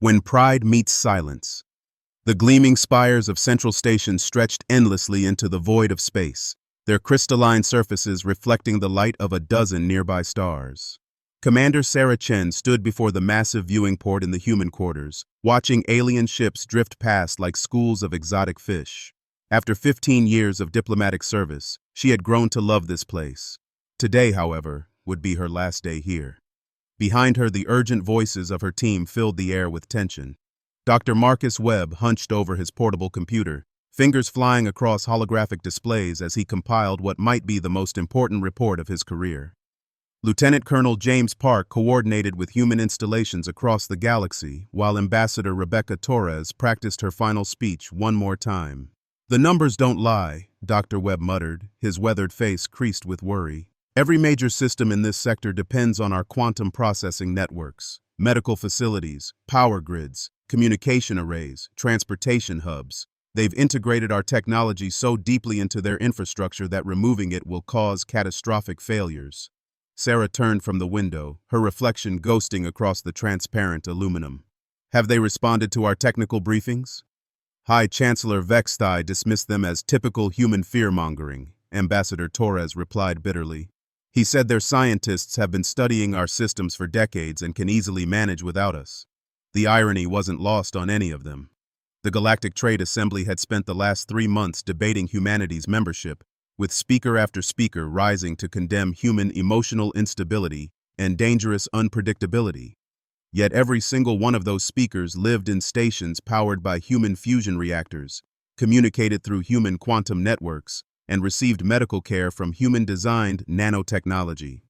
When pride meets silence. The gleaming spires of Central Station stretched endlessly into the void of space, their crystalline surfaces reflecting the light of a dozen nearby stars. Commander Sarah Chen stood before the massive viewing port in the human quarters, watching alien ships drift past like schools of exotic fish. After 15 years of diplomatic service, she had grown to love this place. Today, however, would be her last day here. Behind her, the urgent voices of her team filled the air with tension. Dr. Marcus Webb hunched over his portable computer, fingers flying across holographic displays as he compiled what might be the most important report of his career. Lieutenant Colonel James Park coordinated with human installations across the galaxy, while Ambassador Rebecca Torres practiced her final speech one more time. "The numbers don't lie," Dr. Webb muttered, his weathered face creased with worry. "Every major system in this sector depends on our quantum processing networks, medical facilities, power grids, communication arrays, transportation hubs. They've integrated our technology so deeply into their infrastructure that removing it will cause catastrophic failures." Sarah turned from the window, her reflection ghosting across the transparent aluminum. "Have they responded to our technical briefings?" High Chancellor Vextai dismissed them as typical human fear-mongering, Ambassador Torres replied bitterly. He said their scientists have been studying our systems for decades and can easily manage without us. The irony wasn't lost on any of them. The Galactic Trade Assembly had spent the last 3 months debating humanity's membership, with speaker after speaker rising to condemn human emotional instability and dangerous unpredictability. Yet every single one of those speakers lived in stations powered by human fusion reactors, communicated through human quantum networks, and received medical care from human-designed nanotechnology.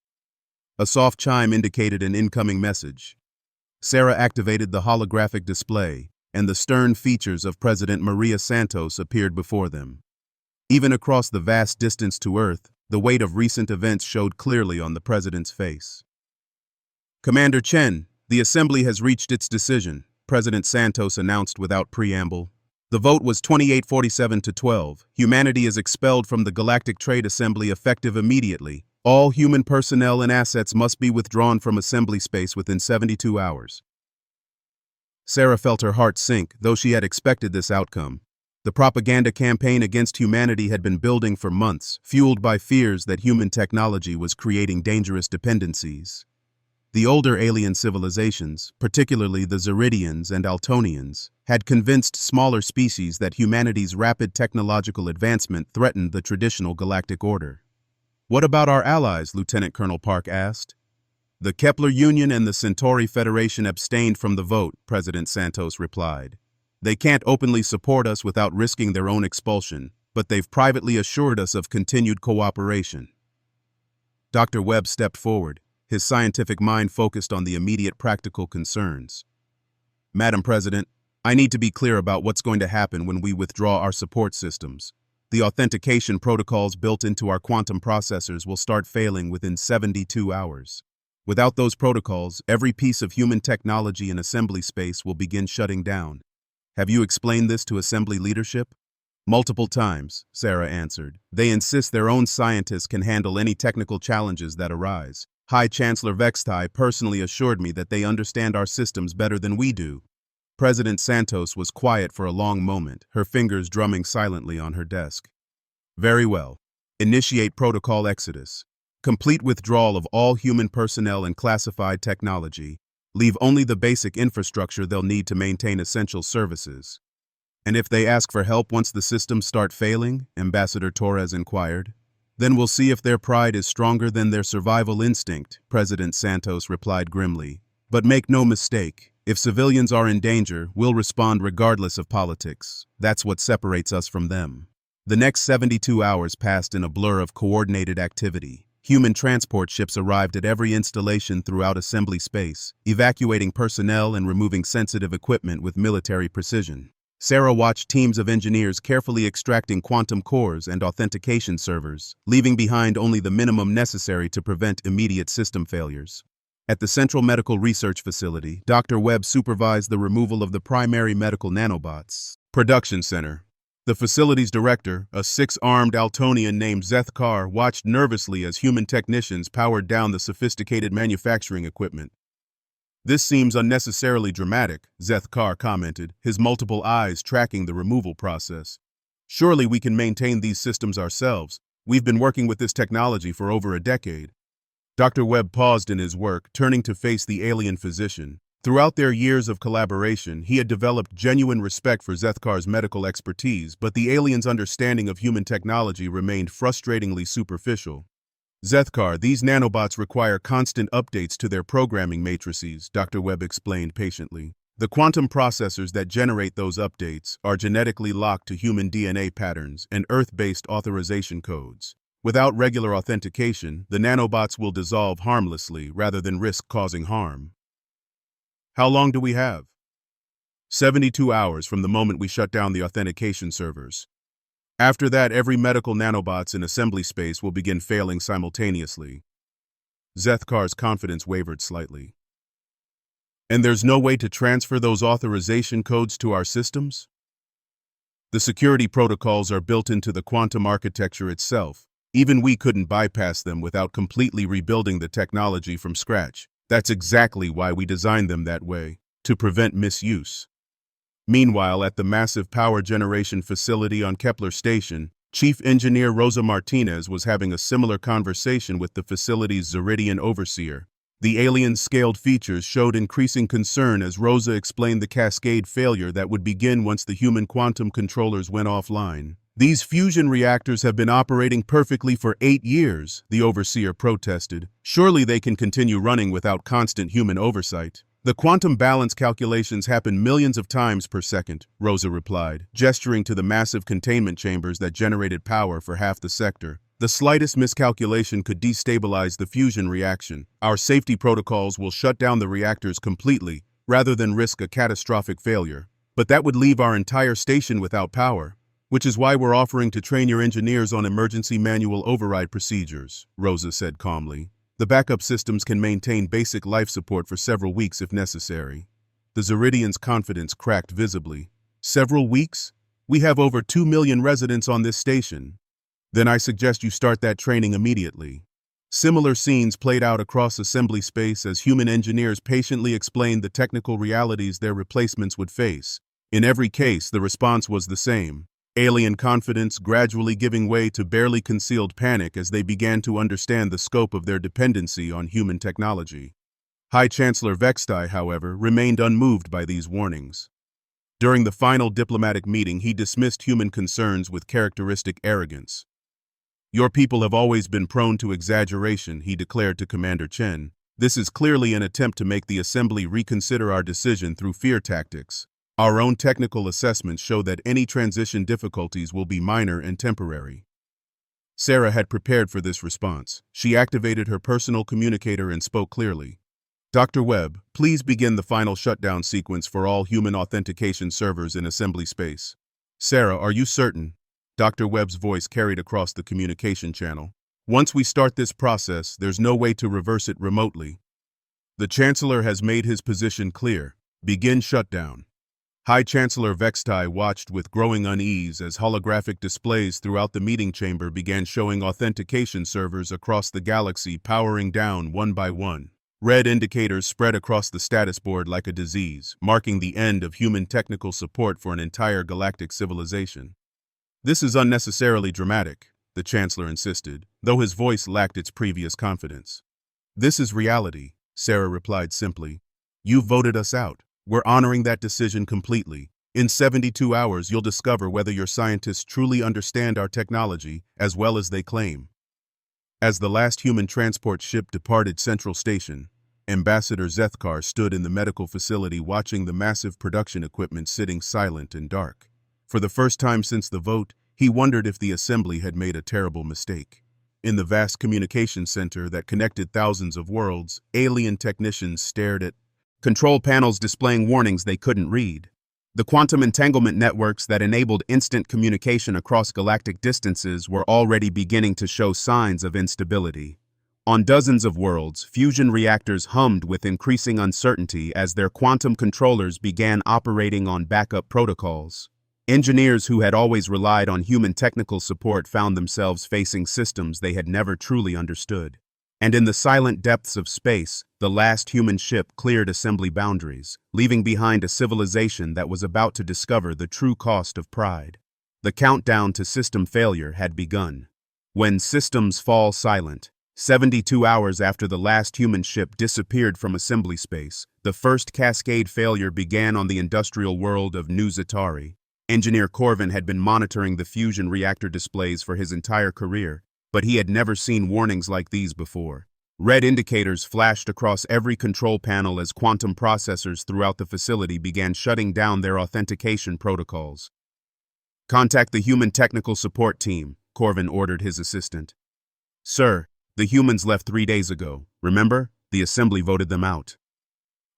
A soft chime indicated an incoming message. Sarah activated the holographic display, and the stern features of President Maria Santos appeared before them. Even across the vast distance to Earth, the weight of recent events showed clearly on the president's face. "Commander Chen, the Assembly has reached its decision," President Santos announced without preamble. "The vote was 2847 to 12. Humanity is expelled from the Galactic Trade Assembly effective immediately. All human personnel and assets must be withdrawn from assembly space within 72 hours. Sarah felt her heart sink, though she had expected this outcome. The propaganda campaign against humanity had been building for months, fueled by fears that human technology was creating dangerous dependencies. The older alien civilizations, particularly the Zeridians and Altonians, had convinced smaller species that humanity's rapid technological advancement threatened the traditional galactic order. "What about our allies?" Lieutenant Colonel Park asked. "The Kepler Union and the Centauri Federation abstained from the vote," President Santos replied. "They can't openly support us without risking their own expulsion, but they've privately assured us of continued cooperation." Dr. Webb stepped forward, his scientific mind focused on the immediate practical concerns. "Madam President, I need to be clear about what's going to happen when we withdraw our support systems. The authentication protocols built into our quantum processors will start failing within 72 hours. Without those protocols, every piece of human technology in assembly space will begin shutting down. Have you explained this to assembly leadership?" "Multiple times," Sarah answered. "They insist their own scientists can handle any technical challenges that arise. High Chancellor Vextai personally assured me that they understand our systems better than we do." President Santos was quiet for a long moment, her fingers drumming silently on her desk. "Very well. Initiate protocol exodus. Complete withdrawal of all human personnel and classified technology. Leave only the basic infrastructure they'll need to maintain essential services." "And if they ask for help once the systems start failing?" Ambassador Torres inquired. "Then we'll see if their pride is stronger than their survival instinct," President Santos replied grimly. "But make no mistake, if civilians are in danger, we'll respond regardless of politics. That's what separates us from them." The next 72 hours passed in a blur of coordinated activity. Human transport ships arrived at every installation throughout assembly space, evacuating personnel and removing sensitive equipment with military precision. Sarah watched teams of engineers carefully extracting quantum cores and authentication servers, leaving behind only the minimum necessary to prevent immediate system failures. At the Central Medical Research Facility, Dr. Webb supervised the removal of the primary medical nanobots. Production Center. The facility's director, a 6-armed Altonian named Zethkar, watched nervously as human technicians powered down the sophisticated manufacturing equipment. This seems unnecessarily dramatic, Zethkar commented, his multiple eyes tracking the removal process. Surely we can maintain these systems ourselves. We've been working with this technology for over a decade. Dr. Webb paused in his work, turning to face the alien physician. Throughout their years of collaboration, he had developed genuine respect for Zethkar's medical expertise, but the alien's understanding of human technology remained frustratingly superficial. Zethkar, these nanobots require constant updates to their programming matrices, Dr. Webb explained patiently. The quantum processors that generate those updates are genetically locked to human DNA patterns and Earth-based authorization codes. Without regular authentication, the nanobots will dissolve harmlessly rather than risk causing harm. How long do we have? 72 hours from the moment we shut down the authentication servers. After that, every medical nanobots in assembly space will begin failing simultaneously. Zethkar's confidence wavered slightly. And there's no way to transfer those authorization codes to our systems? The security protocols are built into the quantum architecture itself. Even we couldn't bypass them without completely rebuilding the technology from scratch. That's exactly why we designed them that way, to prevent misuse. Meanwhile, at the massive power generation facility on Kepler Station, Chief Engineer Rosa Martinez was having a similar conversation with the facility's Zeridian overseer. The alien's scaled features showed increasing concern as Rosa explained the cascade failure that would begin once the human quantum controllers went offline. These fusion reactors have been operating perfectly for 8 years, the overseer protested. Surely they can continue running without constant human oversight. The quantum balance calculations happen millions of times per second, Rosa replied, gesturing to the massive containment chambers that generated power for half the sector. The slightest miscalculation could destabilize the fusion reaction. Our safety protocols will shut down the reactors completely, rather than risk a catastrophic failure. But that would leave our entire station without power, which is why we're offering to train your engineers on emergency manual override procedures, Rosa said calmly. The backup systems can maintain basic life support for several weeks if necessary. The Zeridian's confidence cracked visibly. Several weeks? We have over 2 million residents on this station. Then I suggest you start that training immediately. Similar scenes played out across assembly space as human engineers patiently explained the technical realities their replacements would face. In every case, the response was the same. Alien confidence gradually giving way to barely concealed panic as they began to understand the scope of their dependency on human technology. High Chancellor Vextai, however, remained unmoved by these warnings. During the final diplomatic meeting, he dismissed human concerns with characteristic arrogance. Your people have always been prone to exaggeration, he declared to Commander Chen. This is clearly an attempt to make the Assembly reconsider our decision through fear tactics. Our own technical assessments show that any transition difficulties will be minor and temporary. Sarah had prepared for this response. She activated her personal communicator and spoke clearly. Dr. Webb, please begin the final shutdown sequence for all human authentication servers in assembly space. Sarah, are you certain? Dr. Webb's voice carried across the communication channel. Once we start this process, there's no way to reverse it remotely. The Chancellor has made his position clear. Begin shutdown. High Chancellor Vextai watched with growing unease as holographic displays throughout the meeting chamber began showing authentication servers across the galaxy powering down one by one. Red indicators spread across the status board like a disease, marking the end of human technical support for an entire galactic civilization. This is unnecessarily dramatic, the Chancellor insisted, though his voice lacked its previous confidence. This is reality, Sarah replied simply. You voted us out. We're honoring that decision completely. In 72 hours, you'll discover whether your scientists truly understand our technology as well as they claim. As the last human transport ship departed Central Station, Ambassador Zethkar stood in the medical facility watching the massive production equipment sitting silent and dark. For the first time since the vote, he wondered if the assembly had made a terrible mistake. In the vast communication center that connected thousands of worlds, alien technicians stared at control panels displaying warnings they couldn't read. The quantum entanglement networks that enabled instant communication across galactic distances were already beginning to show signs of instability. On dozens of worlds, fusion reactors hummed with increasing uncertainty as their quantum controllers began operating on backup protocols. Engineers who had always relied on human technical support found themselves facing systems they had never truly understood. And in the silent depths of space, the last human ship cleared assembly boundaries, leaving behind a civilization that was about to discover the true cost of pride. The countdown to system failure had begun. When systems fall silent, 72 hours after the last human ship disappeared from assembly space, the first cascade failure began on the industrial world of New Zatari. Engineer Corvin had been monitoring the fusion reactor displays for his entire career, but he had never seen warnings like these before. Red indicators flashed across every control panel as quantum processors throughout the facility began shutting down their authentication protocols. "Contact the human technical support team," Corvin ordered his assistant. "Sir, the humans left 3 days ago. Remember? The assembly voted them out."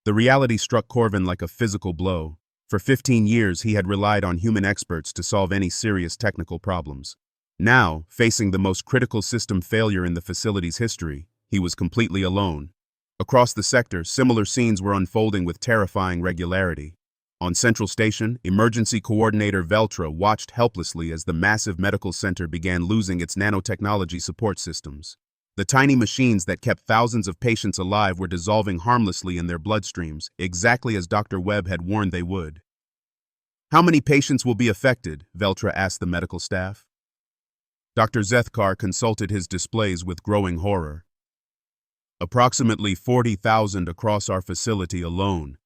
The reality struck Corvin like a physical blow. For 15 years, he had relied on human experts to solve any serious technical problems. Now, facing the most critical system failure in the facility's history, he was completely alone. Across the sector, similar scenes were unfolding with terrifying regularity. On Central Station, Emergency Coordinator Veltra watched helplessly as the massive medical center began losing its nanotechnology support systems. The tiny machines that kept thousands of patients alive were dissolving harmlessly in their bloodstreams, exactly as Dr. Webb had warned they would. "How many patients will be affected?" Veltra asked the medical staff. Dr. Zethkar consulted his displays with growing horror. "Approximately 40,000 across our facility alone.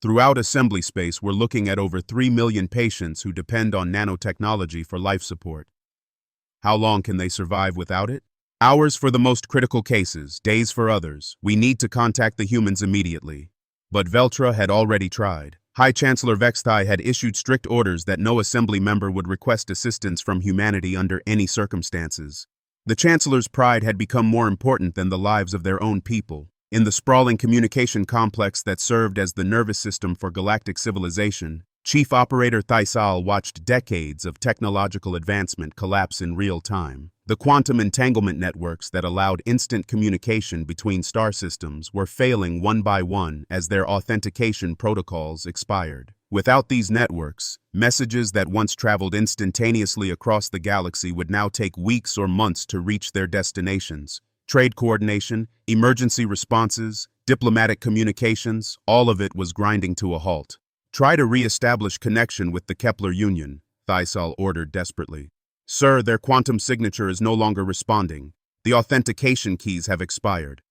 Throughout assembly space, we're looking at over 3 million patients who depend on nanotechnology for life support. How long can they survive without it? Hours for the most critical cases, days for others. We need to contact the humans immediately." But Veltra had already tried. High Chancellor Vextai had issued strict orders that no assembly member would request assistance from humanity under any circumstances. The Chancellor's pride had become more important than the lives of their own people. In the sprawling communication complex that served as the nervous system for galactic civilization, Chief Operator Thaisal watched decades of technological advancement collapse in real time. The quantum entanglement networks that allowed instant communication between star systems were failing one by one as their authentication protocols expired. Without these networks, messages that once traveled instantaneously across the galaxy would now take weeks or months to reach their destinations. Trade coordination, emergency responses, diplomatic communications, all of it was grinding to a halt. "Try to re-establish connection with the Kepler Union," Thaisal ordered desperately. "Sir, their quantum signature is no longer responding. The authentication keys have expired."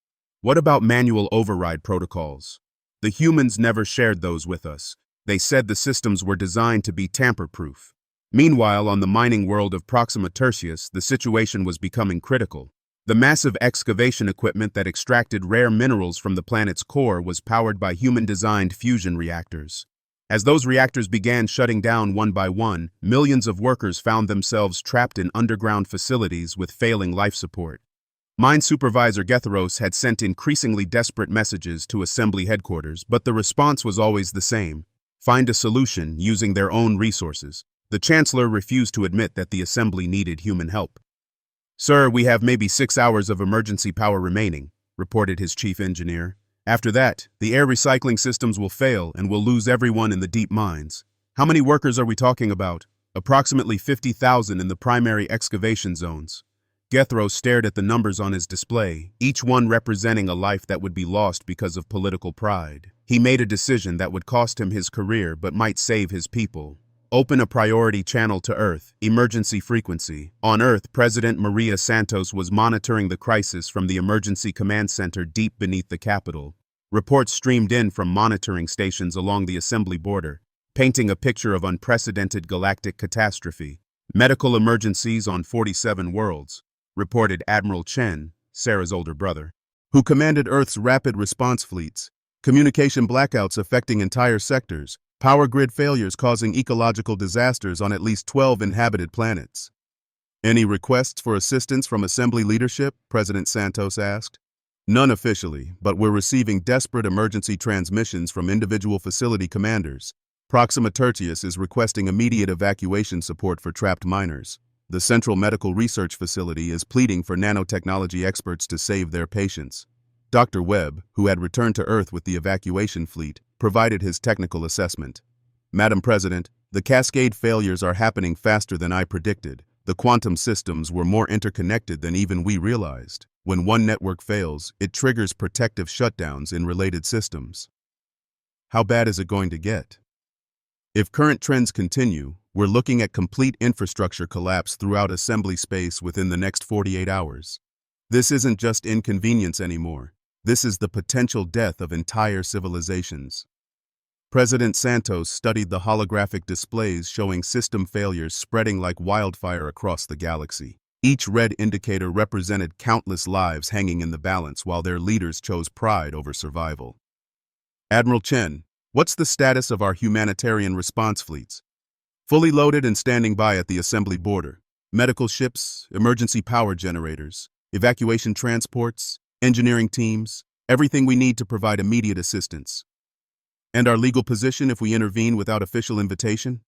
"What about manual override protocols?" "The humans never shared those with us. They said the systems were designed to be tamper-proof." Meanwhile, on the mining world of Proxima Tertius, the situation was becoming critical. The massive excavation equipment that extracted rare minerals from the planet's core was powered by human-designed fusion reactors. As those reactors began shutting down one by one, millions of workers found themselves trapped in underground facilities with failing life support. Mine Supervisor Getheros had sent increasingly desperate messages to Assembly headquarters, but the response was always the same: find a solution using their own resources. The Chancellor refused to admit that the Assembly needed human help. "Sir, we have maybe 6 hours of emergency power remaining," reported his chief engineer. "After that, the air recycling systems will fail and we'll lose everyone in the deep mines." "How many workers are we talking about?" "Approximately 50,000 in the primary excavation zones." Gethro stared at the numbers on his display, each one representing a life that would be lost because of political pride. He made a decision that would cost him his career but might save his people. "Open a priority channel to Earth, emergency frequency." On Earth, President Maria Santos was monitoring the crisis from the emergency command center deep beneath the capital. Reports streamed in from monitoring stations along the assembly border, painting a picture of unprecedented galactic catastrophe. "Medical emergencies on 47 worlds," reported Admiral Chen, Sarah's older brother, who commanded Earth's rapid response fleets. "Communication blackouts affecting entire sectors. Power grid failures causing ecological disasters on at least 12 inhabited planets." "Any requests for assistance from Assembly leadership?" President Santos asked. "None officially, but we're receiving desperate emergency transmissions from individual facility commanders. Proxima Tertius is requesting immediate evacuation support for trapped miners. The Central Medical Research Facility is pleading for nanotechnology experts to save their patients." Dr. Webb, who had returned to Earth with the evacuation fleet, provided his technical assessment. "Madam President, the cascade failures are happening faster than I predicted. The quantum systems were more interconnected than even we realized. When one network fails, it triggers protective shutdowns in related systems. How bad is it going to get? If current trends continue, we're looking at complete infrastructure collapse throughout assembly space within the next 48 hours. This isn't just inconvenience anymore. This is the potential death of entire civilizations. President Santos studied the holographic displays showing system failures spreading like wildfire across the galaxy. Each red indicator represented countless lives hanging in the balance while their leaders chose pride over survival. Admiral Chen, what's the status of our humanitarian response fleets? Fully loaded and standing by at the assembly border. Medical ships, emergency power generators, evacuation transports, engineering teams, everything we need to provide immediate assistance. And our legal position if we intervene without official invitation?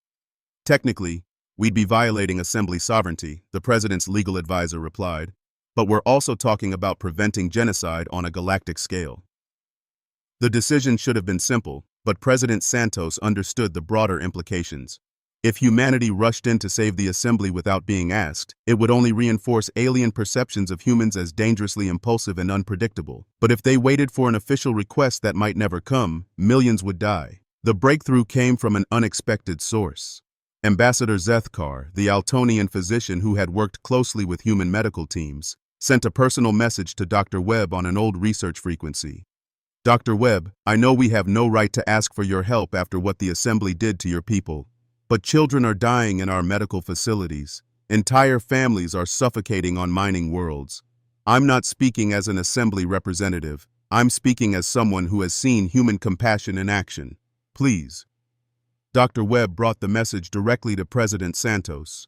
Technically, we'd be violating assembly sovereignty, the president's legal advisor replied, but we're also talking about preventing genocide on a galactic scale. The decision should have been simple, but President Santos understood the broader implications. If humanity rushed in to save the assembly without being asked, it would only reinforce alien perceptions of humans as dangerously impulsive and unpredictable. But if they waited for an official request that might never come, millions would die. The breakthrough came from an unexpected source. Ambassador Zethkar, the Altonian physician who had worked closely with human medical teams, sent a personal message to Dr. Webb on an old research frequency. Dr. Webb, I know we have no right to ask for your help after what the assembly did to your people. But children are dying in our medical facilities. Entire families are suffocating on mining worlds. I'm not speaking as an assembly representative. I'm speaking as someone who has seen human compassion in action. Please. Dr. Webb brought the message directly to President Santos.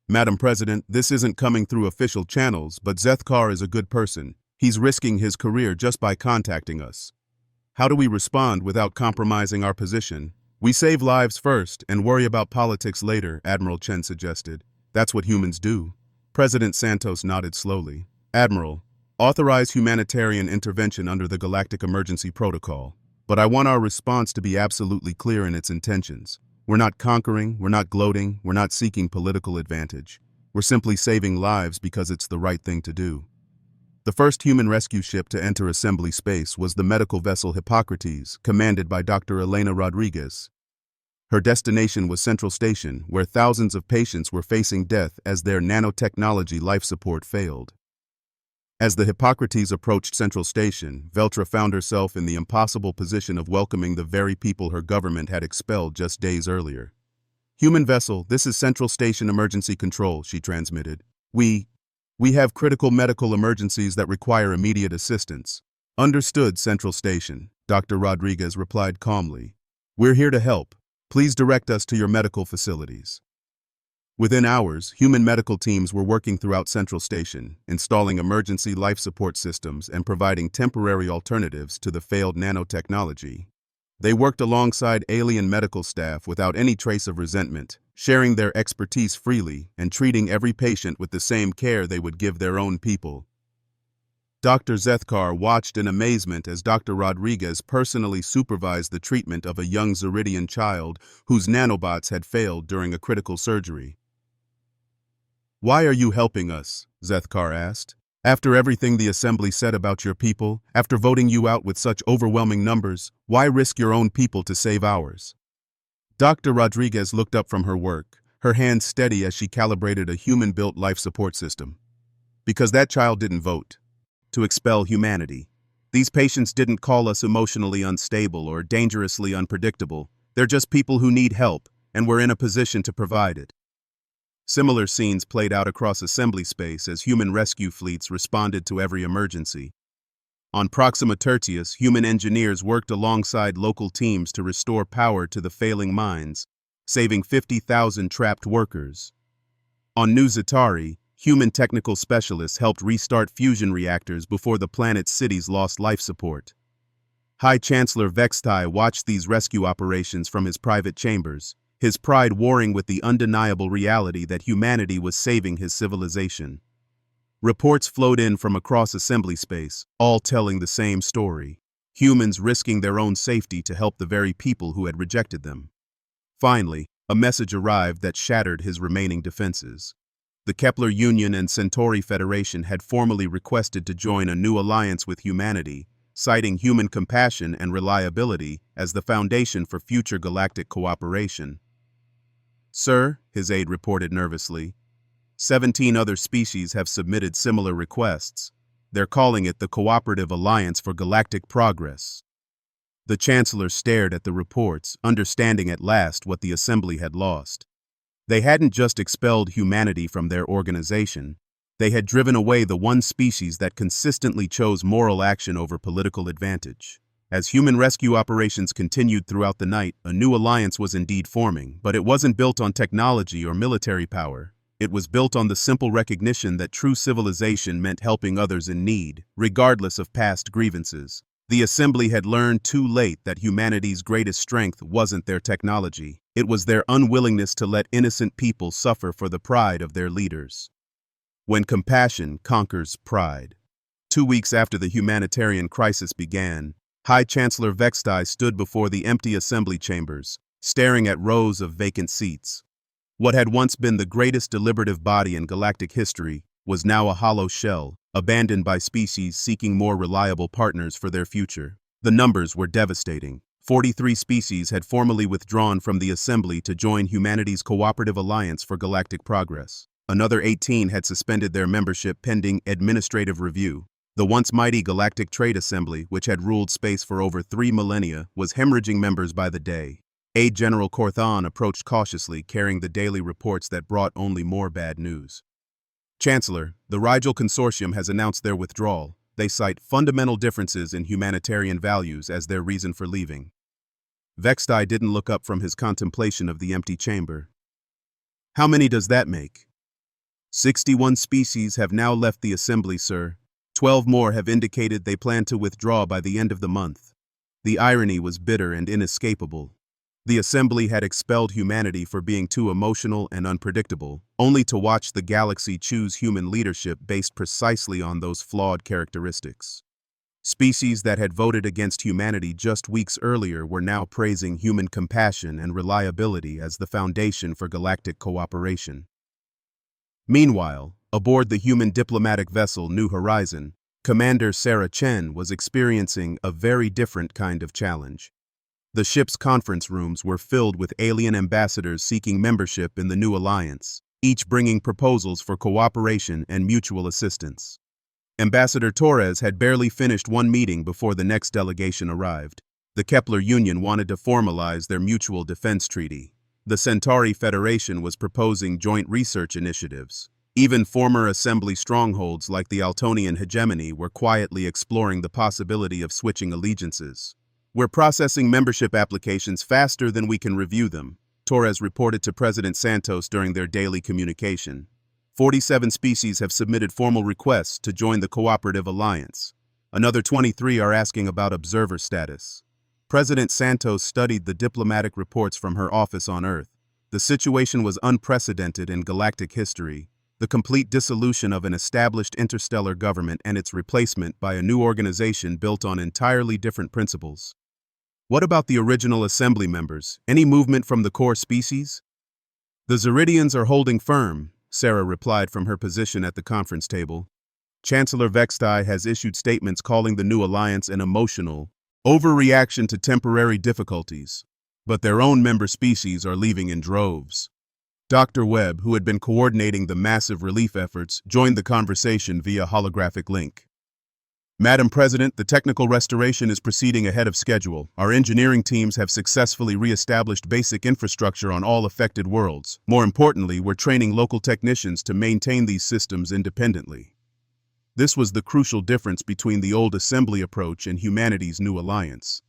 Madam President, this isn't coming through official channels, but Zethkar is a good person. He's risking his career just by contacting us. How do we respond without compromising our position? We save lives first and worry about politics later, Admiral Chen suggested. That's what humans do. President Santos nodded slowly. Admiral, authorize humanitarian intervention under the Galactic Emergency Protocol. But I want our response to be absolutely clear in its intentions. We're not conquering, we're not gloating, we're not seeking political advantage. We're simply saving lives because it's the right thing to do. The first human rescue ship to enter assembly space was the medical vessel Hippocrates, commanded by Dr. Elena Rodriguez. Her destination was Central Station, where thousands of patients were facing death as their nanotechnology life support failed. As the Hippocrates approached Central Station, Veltra found herself in the impossible position of welcoming the very people her government had expelled just days earlier. Human vessel, this is Central Station Emergency Control, she transmitted. We have critical medical emergencies that require immediate assistance. Understood, Central Station, Dr. Rodriguez replied calmly. We're here to help. Please direct us to your medical facilities. Within hours, human medical teams were working throughout Central Station, installing emergency life support systems and providing temporary alternatives to the failed nanotechnology. They worked alongside alien medical staff without any trace of resentment, sharing their expertise freely and treating every patient with the same care they would give their own people. Dr. Zethkar watched in amazement as Dr. Rodriguez personally supervised the treatment of a young Zeridian child whose nanobots had failed during a critical surgery. Why are you helping us? Zethkar asked. After everything the assembly said about your people, after voting you out with such overwhelming numbers, why risk your own people to save ours? Dr. Rodriguez looked up from her work, her hands steady as she calibrated a human-built life support system. Because that child didn't vote to expel humanity. These patients didn't call us emotionally unstable or dangerously unpredictable. They're just people who need help, and we're in a position to provide it. Similar scenes played out across assembly space as human rescue fleets responded to every emergency. On Proxima Tertius, human engineers worked alongside local teams to restore power to the failing mines, saving 50,000 trapped workers. On New Zitari, human technical specialists helped restart fusion reactors before the planet's cities lost life support. High Chancellor Vextai watched these rescue operations from his private chambers, his pride warring with the undeniable reality that humanity was saving his civilization. Reports flowed in from across assembly space, all telling the same story. Humans risking their own safety to help the very people who had rejected them. Finally, a message arrived that shattered his remaining defenses. The Kepler Union and Centauri Federation had formally requested to join a new alliance with humanity, citing human compassion and reliability as the foundation for future galactic cooperation. "Sir," his aide reported nervously, 17 other species have submitted similar requests. They're calling it the Cooperative Alliance for Galactic Progress. The Chancellor stared at the reports, understanding at last what the Assembly had lost. They hadn't just expelled humanity from their organization, they had driven away the one species that consistently chose moral action over political advantage. As human rescue operations continued throughout the night, a new alliance was indeed forming, but it wasn't built on technology or military power. It was built on the simple recognition that true civilization meant helping others in need, regardless of past grievances. The Assembly had learned too late that humanity's greatest strength wasn't their technology. It was their unwillingness to let innocent people suffer for the pride of their leaders. When compassion conquers pride. 2 weeks after the humanitarian crisis began, High Chancellor Vextai stood before the empty assembly chambers, staring at rows of vacant seats. What had once been the greatest deliberative body in galactic history was now a hollow shell, abandoned by species seeking more reliable partners for their future. The numbers were devastating. 43 species had formally withdrawn from the Assembly to join humanity's Cooperative Alliance for Galactic Progress. Another 18 had suspended their membership pending administrative review. The once mighty Galactic Trade Assembly, which had ruled space for over 3 millennia, was hemorrhaging members by the day. Aide General Corthan approached cautiously, carrying the daily reports that brought only more bad news. "Chancellor, the Rigel Consortium has announced their withdrawal. They cite fundamental differences in humanitarian values as their reason for leaving." Vextai didn't look up from his contemplation of the empty chamber. "How many does that make?" 61 species have now left the Assembly, sir. 12 more have indicated they plan to withdraw by the end of the month. The irony was bitter and inescapable. The Assembly had expelled humanity for being too emotional and unpredictable, only to watch the galaxy choose human leadership based precisely on those flawed characteristics. Species that had voted against humanity just weeks earlier were now praising human compassion and reliability as the foundation for galactic cooperation. Meanwhile, aboard the human diplomatic vessel New Horizon, Commander Sarah Chen was experiencing a very different kind of challenge. The ship's conference rooms were filled with alien ambassadors seeking membership in the new alliance, each bringing proposals for cooperation and mutual assistance. Ambassador Torres had barely finished one meeting before the next delegation arrived. The Kepler Union wanted to formalize their mutual defense treaty. The Centauri Federation was proposing joint research initiatives. Even former Assembly strongholds like the Altonian hegemony were quietly exploring the possibility of switching allegiances. "We're processing membership applications faster than we can review them," Torres reported to President Santos during their daily communication. 47 species have submitted formal requests to join the Cooperative Alliance. Another 23 are asking about observer status. President Santos studied the diplomatic reports from her office on Earth. The situation was unprecedented in galactic history. The complete dissolution of an established interstellar government and its replacement by a new organization built on entirely different principles. "What about the original Assembly members? Any movement from the core species?" "The Zeridians are holding firm," Sarah replied from her position at the conference table. "Chancellor Vextai has issued statements calling the new alliance an emotional overreaction to temporary difficulties, but their own member species are leaving in droves." Dr. Webb, who had been coordinating the massive relief efforts, joined the conversation via holographic link. "Madam President, the technical restoration is proceeding ahead of schedule. Our engineering teams have successfully re-established basic infrastructure on all affected worlds. More importantly, we're training local technicians to maintain these systems independently." This was the crucial difference between the old Assembly approach and humanity's new alliance.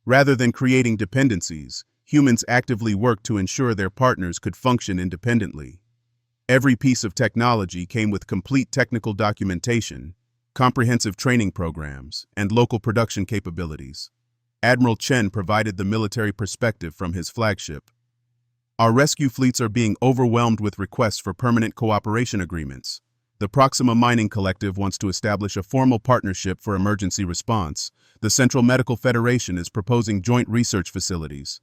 Rather than creating dependencies, humans actively worked to ensure their partners could function independently. Every piece of technology came with complete technical documentation, comprehensive training programs, and local production capabilities. Admiral Chen provided the military perspective from his flagship. "Our rescue fleets are being overwhelmed with requests for permanent cooperation agreements. The Proxima Mining Collective wants to establish a formal partnership for emergency response. The Central Medical Federation is proposing joint research facilities."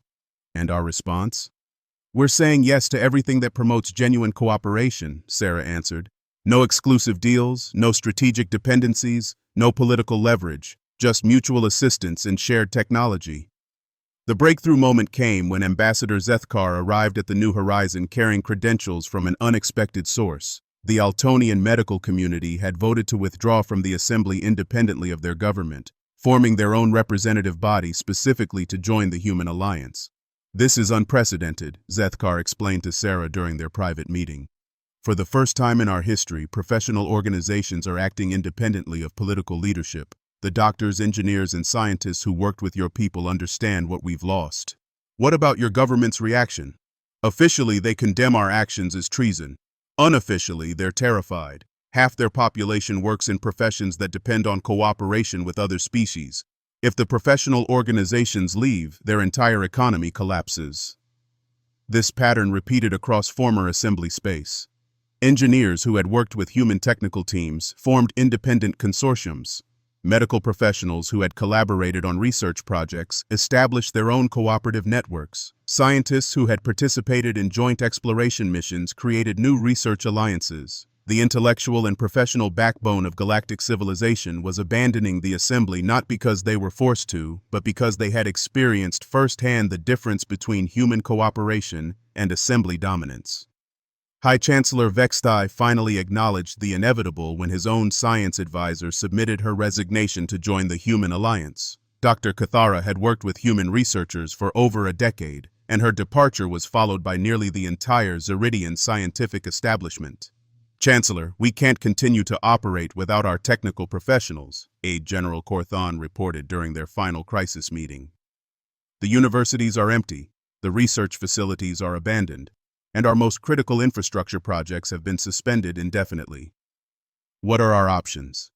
"And our response?" We're saying yes to everything that promotes genuine cooperation, Sarah answered. No exclusive deals, no strategic dependencies, no political leverage, just mutual assistance and shared technology. The breakthrough moment came when Ambassador Zethkar arrived at the New Horizon carrying credentials from an unexpected source. The Altonian medical community had voted to withdraw from the assembly independently of their government, forming their own representative body specifically to join the Human Alliance. This is unprecedented, Zethkar explained to Sarah during their private meeting. For the first time in our history, professional organizations are acting independently of political leadership. The doctors, engineers, and scientists who worked with your people understand what we've lost. What about your government's reaction? Officially, they condemn our actions as treason. Unofficially, they're terrified. Half their population works in professions that depend on cooperation with other species. If the professional organizations leave, their entire economy collapses. This pattern repeated across former assembly space. Engineers who had worked with human technical teams formed independent consortiums. Medical professionals who had collaborated on research projects established their own cooperative networks. Scientists who had participated in joint exploration missions created new research alliances. The intellectual and professional backbone of galactic civilization was abandoning the assembly not because they were forced to, but because they had experienced firsthand the difference between human cooperation and assembly dominance. High Chancellor Vextai finally acknowledged the inevitable when his own science advisor submitted her resignation to join the Human Alliance. Dr. Cathara had worked with human researchers for over a decade, and her departure was followed by nearly the entire Zeridian scientific establishment. Chancellor, we can't continue to operate without our technical professionals, Aide General Corthon reported during their final crisis meeting. The universities are empty, the research facilities are abandoned, and our most critical infrastructure projects have been suspended indefinitely. What are our options?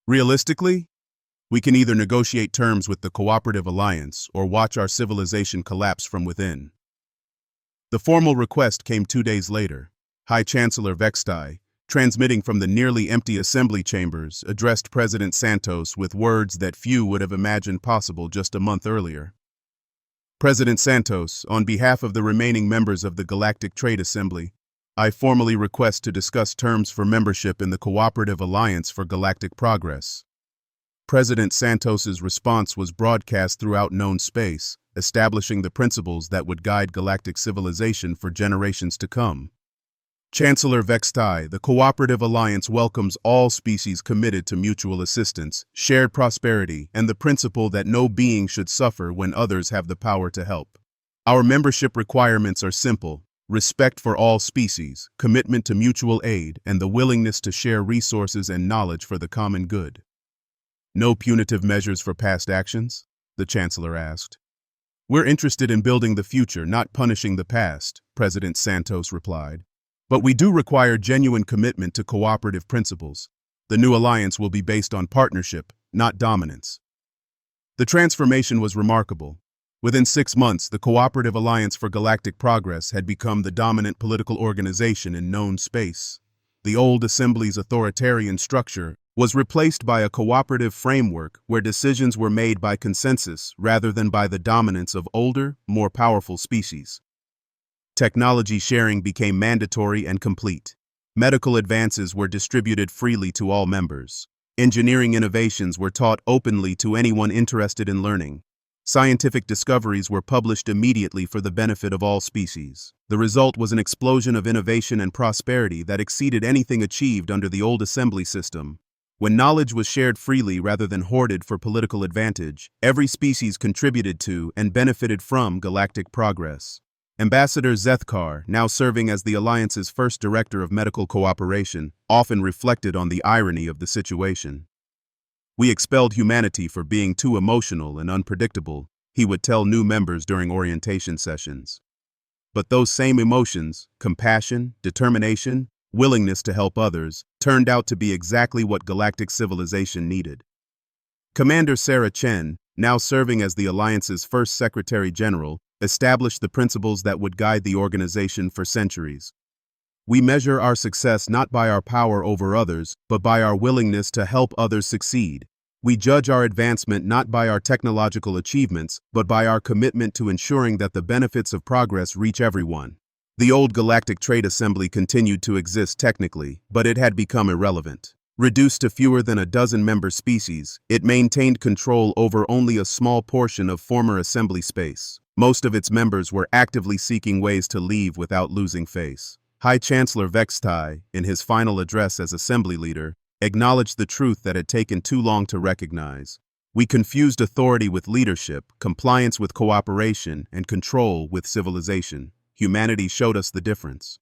Realistically, we can either negotiate terms with the Cooperative Alliance or watch our civilization collapse from within. The formal request came 2 days later. High Chancellor Vextai, transmitting from the nearly empty assembly chambers, addressed President Santos with words that few would have imagined possible just a month earlier. President Santos, on behalf of the remaining members of the Galactic Trade Assembly, I formally request to discuss terms for membership in the Cooperative Alliance for Galactic Progress. President Santos's response was broadcast throughout known space, establishing the principles that would guide galactic civilization for generations to come. Chancellor Vextai, the Cooperative Alliance welcomes all species committed to mutual assistance, shared prosperity, and the principle that no being should suffer when others have the power to help. Our membership requirements are simple: respect for all species, commitment to mutual aid, and the willingness to share resources and knowledge for the common good. No punitive measures for past actions? The Chancellor asked. We're interested in building the future, not punishing the past, President Santos replied. But we do require genuine commitment to cooperative principles. The new alliance will be based on partnership, not dominance. The transformation was remarkable. Within 6 months, the Cooperative Alliance for Galactic Progress had become the dominant political organization in known space. The old Assembly's authoritarian structure was replaced by a cooperative framework where decisions were made by consensus rather than by the dominance of older, more powerful species. Technology sharing became mandatory and complete. Medical advances were distributed freely to all members. Engineering innovations were taught openly to anyone interested in learning. Scientific discoveries were published immediately for the benefit of all species. The result was an explosion of innovation and prosperity that exceeded anything achieved under the old assembly system. When knowledge was shared freely rather than hoarded for political advantage, every species contributed to and benefited from galactic progress. Ambassador Zethkar, now serving as the Alliance's first director of medical cooperation, often reflected on the irony of the situation. We expelled humanity for being too emotional and unpredictable, he would tell new members during orientation sessions. But those same emotions, compassion, determination, willingness to help others, turned out to be exactly what galactic civilization needed. Commander Sarah Chen, now serving as the Alliance's first Secretary General, established the principles that would guide the organization for centuries. We measure our success not by our power over others, but by our willingness to help others succeed. We judge our advancement not by our technological achievements, but by our commitment to ensuring that the benefits of progress reach everyone. The old Galactic Trade Assembly continued to exist technically, but it had become irrelevant. Reduced to fewer than a dozen member species, it maintained control over only a small portion of former assembly space. Most of its members were actively seeking ways to leave without losing face. High Chancellor Vextai, in his final address as assembly leader, acknowledged the truth that had taken too long to recognize. We confused authority with leadership, compliance with cooperation, and control with civilization. Humanity showed us the difference.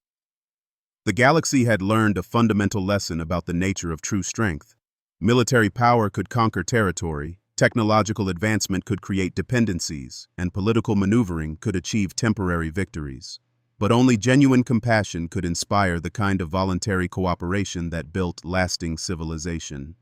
The galaxy had learned a fundamental lesson about the nature of true strength. Military power could conquer territory, technological advancement could create dependencies, and political maneuvering could achieve temporary victories. But only genuine compassion could inspire the kind of voluntary cooperation that built lasting civilization.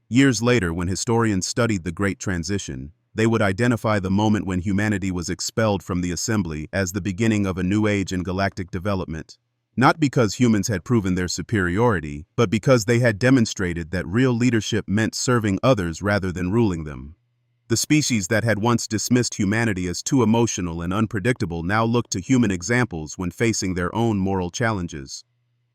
Years later, when historians studied the Great Transition, they would identify the moment when humanity was expelled from the assembly as the beginning of a new age in galactic development. Not because humans had proven their superiority, but because they had demonstrated that real leadership meant serving others rather than ruling them. The species that had once dismissed humanity as too emotional and unpredictable now looked to human examples when facing their own moral challenges.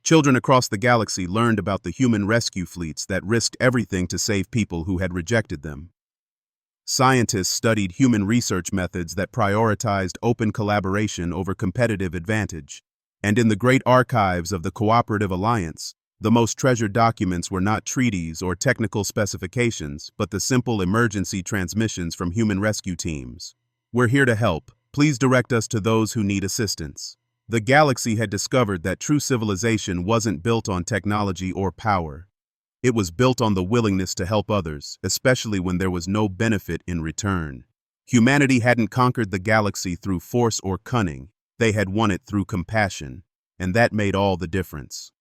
Children across the galaxy learned about the human rescue fleets that risked everything to save people who had rejected them. Scientists studied human research methods that prioritized open collaboration over competitive advantage. And in the great archives of the Cooperative Alliance, the most treasured documents were not treaties or technical specifications, but the simple emergency transmissions from human rescue teams. We're here to help. Please direct us to those who need assistance. The galaxy had discovered that true civilization wasn't built on technology or power. It was built on the willingness to help others, especially when there was no benefit in return. Humanity hadn't conquered the galaxy through force or cunning. They had won it through compassion, and that made all the difference.